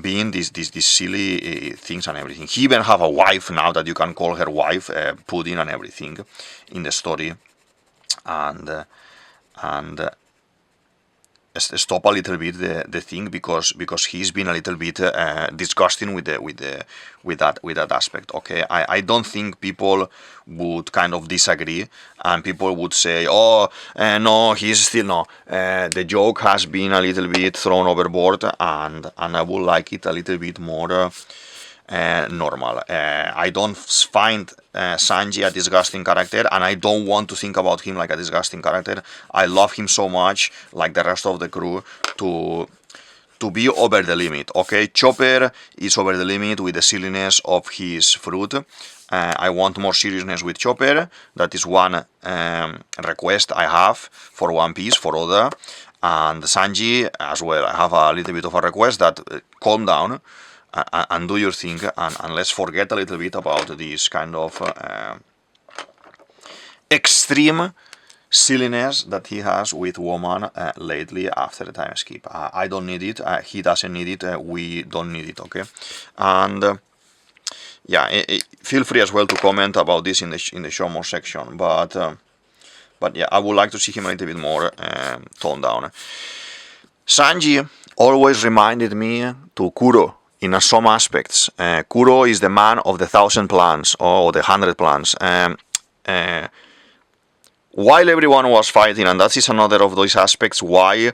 being these silly things and everything. He even have a wife now that you can call her wife, Pudding and everything in the story, and stop a little bit the thing because he's been a little bit disgusting with that aspect. Okay, I don't think people would kind of disagree, and people would say, oh no, he's still no. The joke has been a little bit thrown overboard, and I would like it a little bit more normal. I don't find Sanji a disgusting character, and I don't want to think about him like a disgusting character. I love him so much, like the rest of the crew, to be over the limit. Okay, Chopper is over the limit with the silliness of his fruit. I want more seriousness with Chopper. That is one request I have for One Piece, for Oda. And Sanji as well. I have a little bit of a request that calm down and do your thing, and let's forget a little bit about this kind of extreme silliness that he has with woman lately after the time skip. I don't need it, he doesn't need it, we don't need it, okay? And yeah, feel free as well to comment about this in the show more section, but yeah, I would like to see him a little bit more toned down. Sanji always reminded me to Kuro in some aspects. Kuro is the man of the 1,000 plans or the 100 plans. While everyone was fighting, and that is another of those aspects why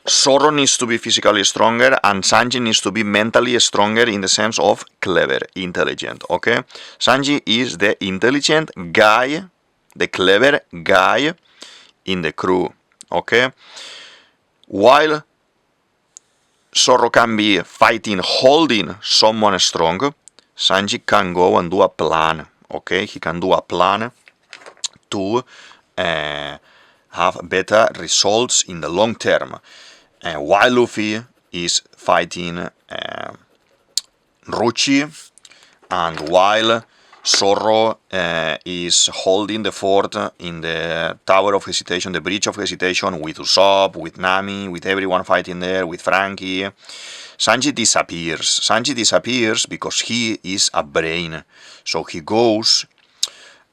Zoro needs to be physically stronger and Sanji needs to be mentally stronger in the sense of clever, intelligent, okay? Sanji is the intelligent guy, the clever guy in the crew, okay? While Zoro can be fighting, holding someone strong, Sanji can go and do a plan, okay? He can do a plan to have better results in the long term. While Luffy is fighting Ruchi, and while Zoro is holding the fort in the Tower of Hesitation, the Bridge of Hesitation, with Usopp, with Nami, with everyone fighting there, with Frankie, Sanji disappears. Sanji disappears because he is a brain. So he goes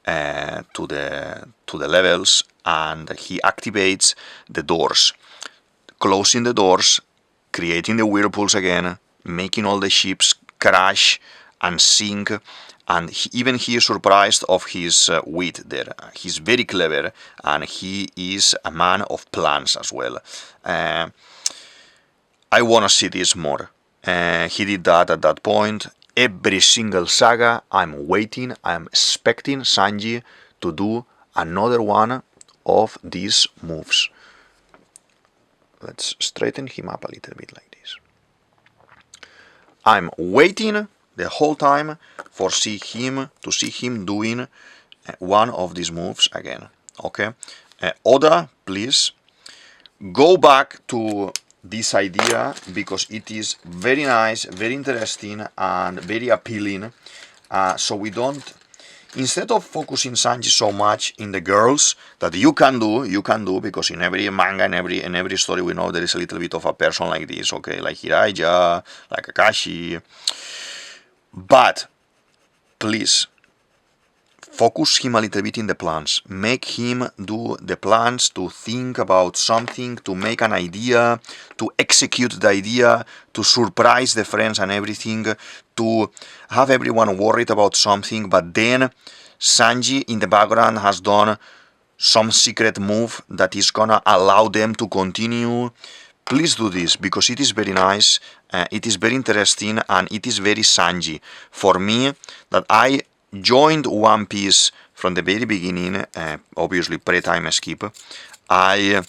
to the levels and he activates the doors, closing the doors, creating the whirlpools again, making all the ships crash and sink, and even he is surprised of his wit there. He's very clever, and he is a man of plans as well. I want to see this more. He did that at that point. Every single saga, I'm waiting, I'm expecting Sanji to do another one of these moves. Let's straighten him up a little bit like this. I'm waiting the whole time to see him doing one of these moves again. Okay, Oda, please go back to this idea, because it is very nice, very interesting, and very appealing. So we don't, instead of focusing Sanji so much in the girls that you can do, because in every manga, in every story, we know there is a little bit of a person like this, okay, like Hiraiya, like Kakashi. But please focus him a little bit in the plans. Make him do the plans, to think about something, to make an idea, to execute the idea, to surprise the friends and everything, to have everyone worried about something, but then Sanji in the background has done some secret move that is gonna allow them to continue. Please do this, because it is very nice, it is very interesting, and it is very Sanji. For me, that I joined One Piece from the very beginning, obviously pre-time skip, I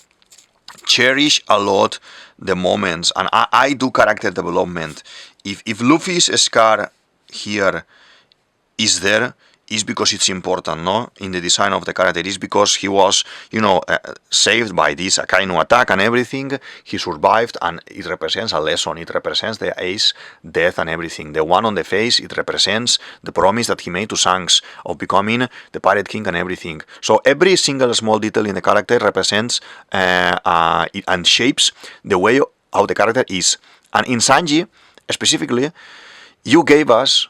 cherish a lot the moments, and I do character development. If Luffy's scar here is there, is because it's important, no? In the design of the character, is because he was, saved by this Akainu attack and everything. He survived, and it represents a lesson. It represents the Ace death and everything. The one on the face, it represents the promise that he made to Shanks of becoming the Pirate King and everything. So every single small detail in the character represents and shapes the way how the character is. And in Sanji, specifically, you gave us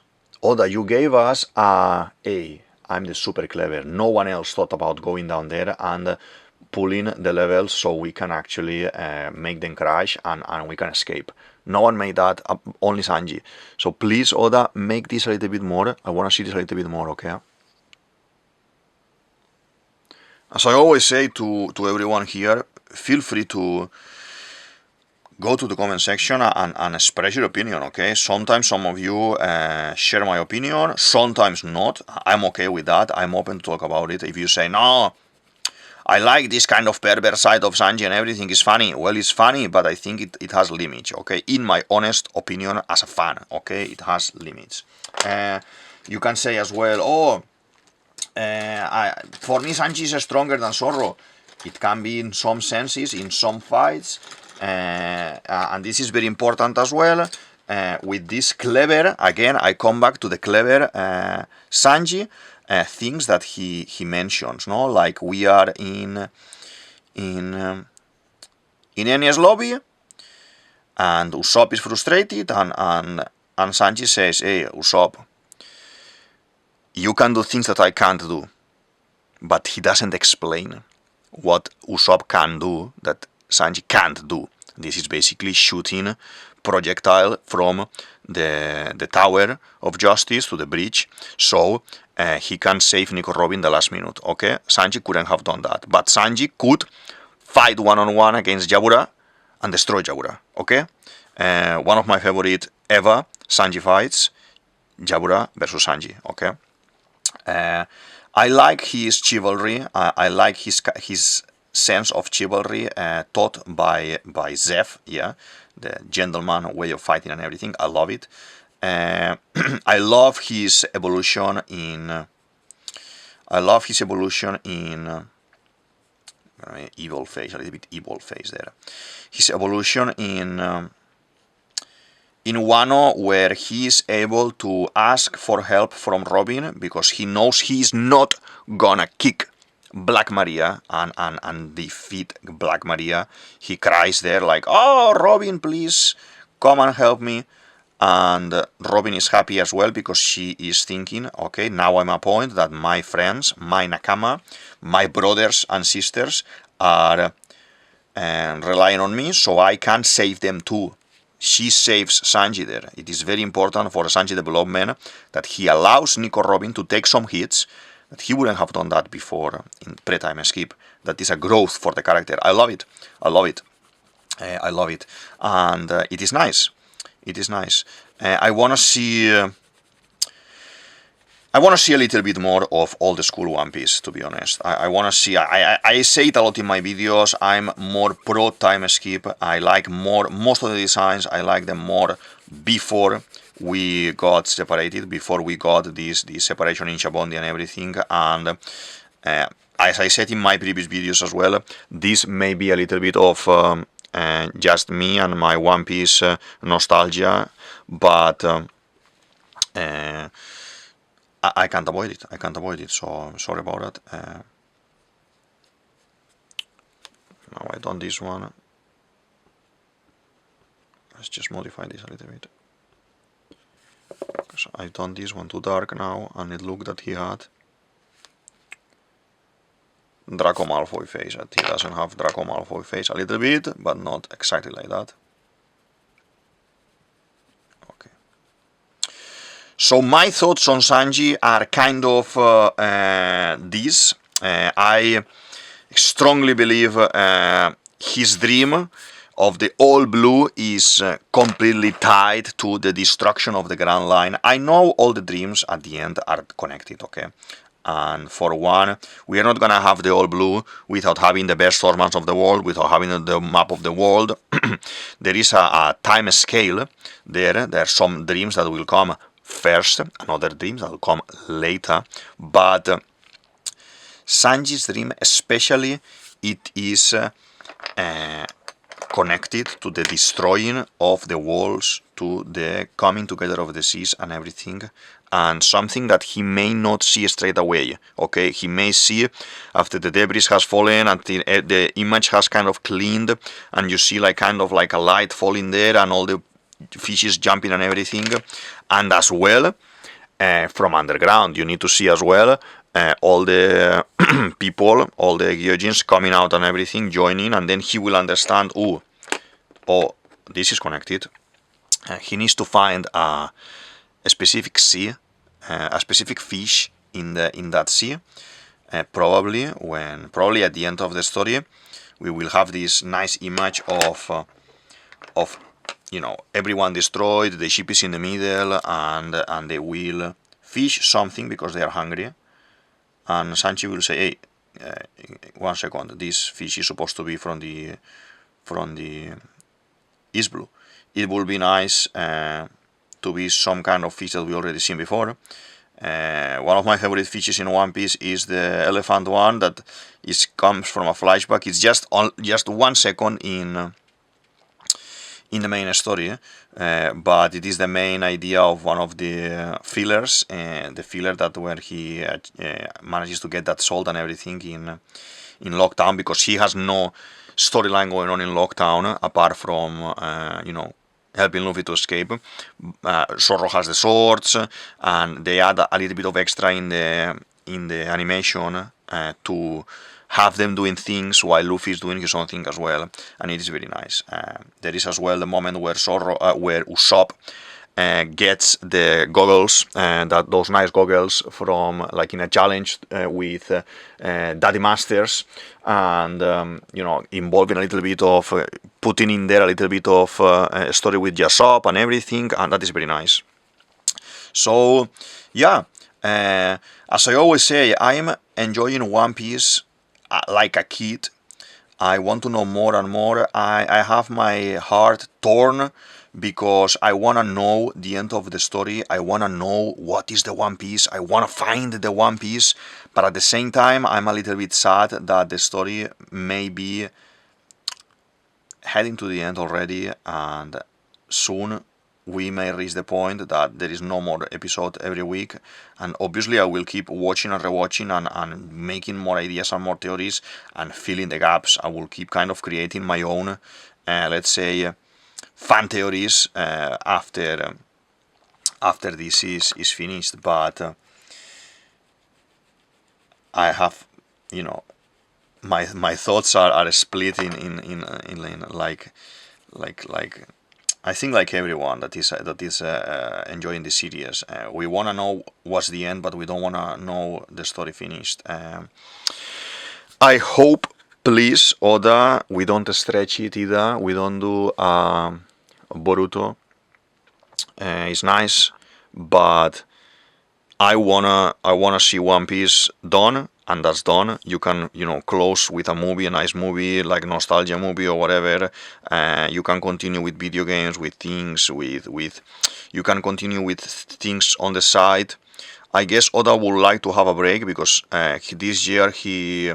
hey, I'm the super clever. No one else thought about going down there and pulling the levels so we can actually make them crash and we can escape. No one made that, only Sanji. So please, Oda, make this a little bit more. I want to see this a little bit more, okay? As I always say to everyone here, feel free to go to the comment section and express your opinion, okay? Sometimes some of you share my opinion, sometimes not. I'm okay with that. I'm open to talk about it. If you say, no, I like this kind of perverse side of Sanji and everything is funny. Well, it's funny, but I think it has limits, okay? In my honest opinion as a fan, okay? It has limits. You can say as well, for me Sanji is stronger than Zoro. It can be in some senses, in some fights. And this is very important as well. With this clever, again, I come back to the clever Sanji things that he mentions, no? Like we are in Enies lobby, and Usopp is frustrated, and Sanji says, "Hey, Usopp, you can do things that I can't do," but he doesn't explain what Usopp can do that Sanji can't do. This is basically shooting projectile from the Tower of Justice to the bridge, so he can save Nico Robin the last minute, okay? Sanji couldn't have done that, but Sanji could fight one-on-one against Jabura and destroy Jabura, okay? One of my favorite ever Sanji fights, Jabura versus Sanji, okay? I like his chivalry, I like his sense of chivalry taught by Zeph, yeah, the gentleman way of fighting and everything. I love it. I love his evolution in evil face, a little bit evil face there. His evolution in Wano, where he is able to ask for help from Robin because he knows he's not gonna kick Black Maria and defeat Black Maria. He cries there like, "Oh, Robin, please come and help me." and Robin is happy as well because she is thinking, okay, now I'm at a point that my friends, my nakama, my brothers and sisters are relying on me, so I can save them too. She saves Sanji there. It is very important for Sanji development that he allows Nico Robin to take some hits, that he wouldn't have done that before in pre-time skip. That is a growth for the character. I love it. I love it. I love it. And it is nice. It is nice. I want to see a little bit more of old school One Piece, to be honest. I want to see. I say it a lot in my videos. I'm more pro time skip. I like most of the designs. I like them more before we got separated, before we got this separation in Shabondi and everything. And as I said in my previous videos as well, this may be a little bit of just me and my One Piece nostalgia, but I can't avoid it. I can't avoid it. So I'm sorry about that. Now I've done this one. Let's just modify this a little bit. Because I've done this one too dark now, and it looked that he had Draco Malfoy face. That he doesn't have Draco Malfoy face a little bit, but not exactly like that. Okay. So my thoughts on Sanji are kind of this. I strongly believe his dream of the all blue is completely tied to the destruction of the Grand Line. I know all the dreams at the end are connected, okay? And for one, we are not gonna have the all blue without having the best swordsman of the world, without having the map of the world. There is a time scale there. There are some dreams that will come first, and other dreams that will come later. But Sanji's dream, especially, it is connected to the destroying of the walls, to the coming together of the seas and everything, and something that he may not see straight away. Okay, he may see after the debris has fallen and the image has kind of cleaned, and you see like kind of like a light falling there and all the fishes jumping and everything. And as well, from underground, you need to see as well all the people, all the Gyojins coming out and everything, joining, and then he will understand, oh, this is connected. He needs to find a specific sea, a specific fish in that sea. Probably at the end of the story, we will have this nice image of everyone destroyed, the ship is in the middle, and they will fish something because they are hungry. And Sanji will say, hey, 1 second, this fish is supposed to be from the East Blue. It will be nice to be some kind of fish that we already seen before. One of my favorite fishes in One Piece is the elephant one that comes from a flashback. It's just 1 second in the main story, but it is the main idea of one of the fillers, the filler that where he manages to get that salt and everything in Lockdown, because he has no storyline going on in Lockdown apart from helping Luffy to escape. Zorro has the swords, and they add a little bit of extra in the animation to have them doing things while Luffy is doing his own thing as well, and it is very nice. There is as well the moment where where Usopp gets the goggles, those nice goggles from like in a challenge with Daddy Masters, and involving a little bit of putting in there a little bit of a story with Usopp and everything, and that is very nice. So yeah, as I always say, I'm enjoying One Piece like a kid. I want to know more and more. I have my heart torn because I want to know the end of the story. I want to know what is the One Piece. I want to find the One Piece. But at the same time, I'm a little bit sad that the story may be heading to the end already, and soon we may reach the point that there is no more episode every week. And obviously I will keep watching and rewatching and making more ideas and more theories and filling the gaps. I will keep kind of creating my own, let's say, fan theories after after this is finished, but I have, you know, my thoughts are split in like I think like everyone that is enjoying the series. We want to know what's the end, but we don't want to know the story finished. I hope, please, Oda, we don't stretch it either. We don't do Boruto. It's nice, but I wanna see One Piece done, and that's done. You can, you know, close with a movie, a nice movie, like nostalgia movie or whatever. You can continue with video games, with things, with you can continue with things on the side. I guess Oda would like to have a break because this year he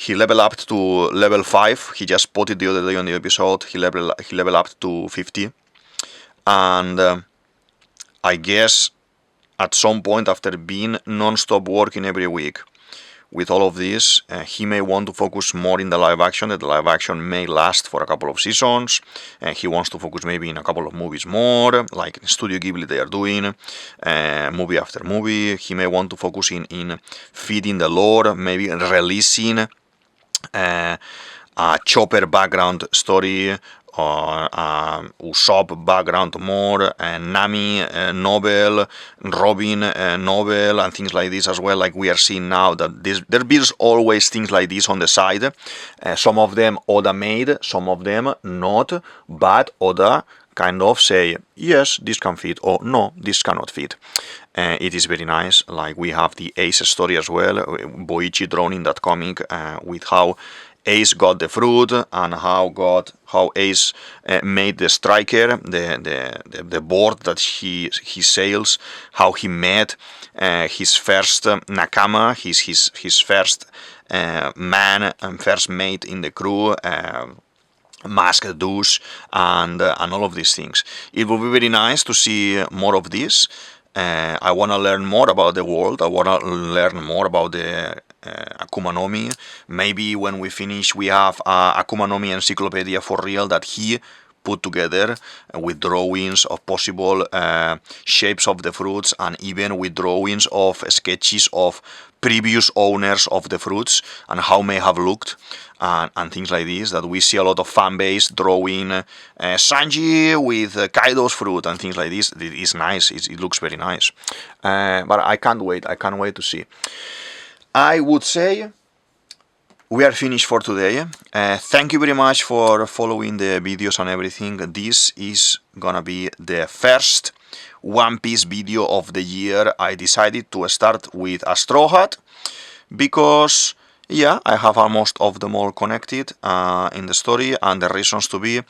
leveled up to level 5. He just spotted the other day on the episode. He leveled up to 50, and I guess at some point after being non-stop working every week with all of this, he may want to focus more in the live action. That the live action may last for a couple of seasons. He wants to focus maybe in a couple of movies more, like in Studio Ghibli they are doing, movie after movie. He may want to focus in feeding the lore, maybe releasing a Chopper background story, or Usopp background more, Nami novel, Robin novel, and things like this as well. Like we are seeing now that there's always things like this on the side. Some of them Oda made, some of them not, but Oda kind of say, yes, this can fit, or no, this cannot fit. It is very nice. Like we have the Ace story as well, Boichi drawn in that comic, with how Ace got the fruit and how Ace made the striker, the board that he sails, how he met his first nakama, his first man and first mate in the crew. Mask douche and all of these things. It will be very nice to see more of this. I want to learn more about the world. I want to learn more about the Akuma no Mi. Maybe when we finish, we have Akuma no Mi encyclopedia for real that he put together with drawings of possible shapes of the fruits, and even with drawings of sketches of previous owners of the fruits and how may have looked, and things like this, that we see a lot of fan base drawing Sanji with Kaido's fruit and things like this. It is nice. It looks very nice. But I can't wait. I can't wait to see. I would say we are finished for today. Thank you very much for following the videos and everything. This is gonna be the first One Piece video of the year. I decided to start with a Strawhat because, yeah, I have almost of them all connected in the story, and the reasons to be.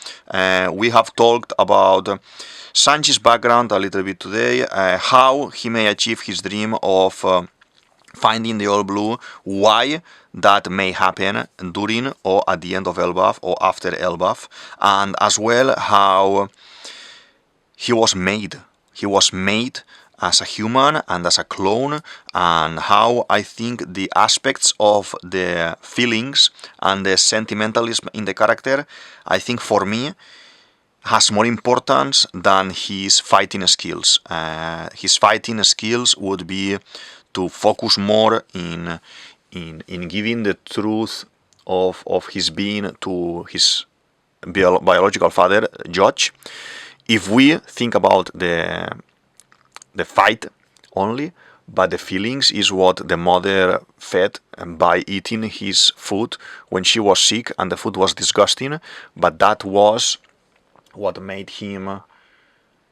We have talked about Sanji's background a little bit today, how he may achieve his dream of finding the All Blue, why that may happen during or at the end of Elbaf or after Elbaf, and as well how he was made. He was made as a human and as a clone, and how I think the aspects of the feelings and the sentimentalism in the character, I think for me, has more importance than his fighting skills. His fighting skills would be to focus more in giving the truth of his being to his biological father, George. If we think about the fight only, but the feelings is what the mother fed by eating his food when she was sick and the food was disgusting, but that was what made him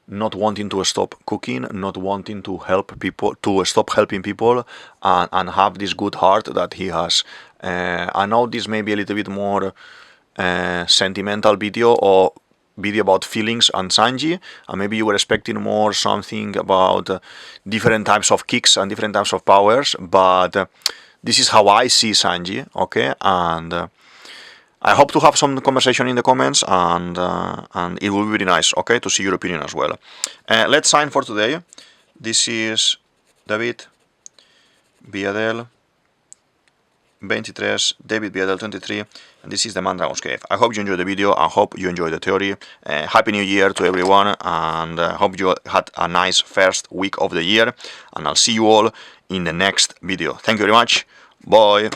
not wanting to stop cooking, not wanting to help people, to stop helping people, and have this good heart that he has. I know this may be a little bit more sentimental video or video about feelings and Sanji, and maybe you were expecting more something about different types of kicks and different types of powers, but this is how I see Sanji, okay? And I hope to have some conversation in the comments, and it will be very nice, okay, to see your opinion as well. Let's sign for today. This is David Viadel DavidViadel23, DavidViadel23, and this is the Mandragon's Cave. I hope you enjoyed the video. I hope you enjoyed the theory. Happy New Year to everyone, and hope you had a nice first week of the year. And I'll see you all in the next video. Thank you very much. Bye.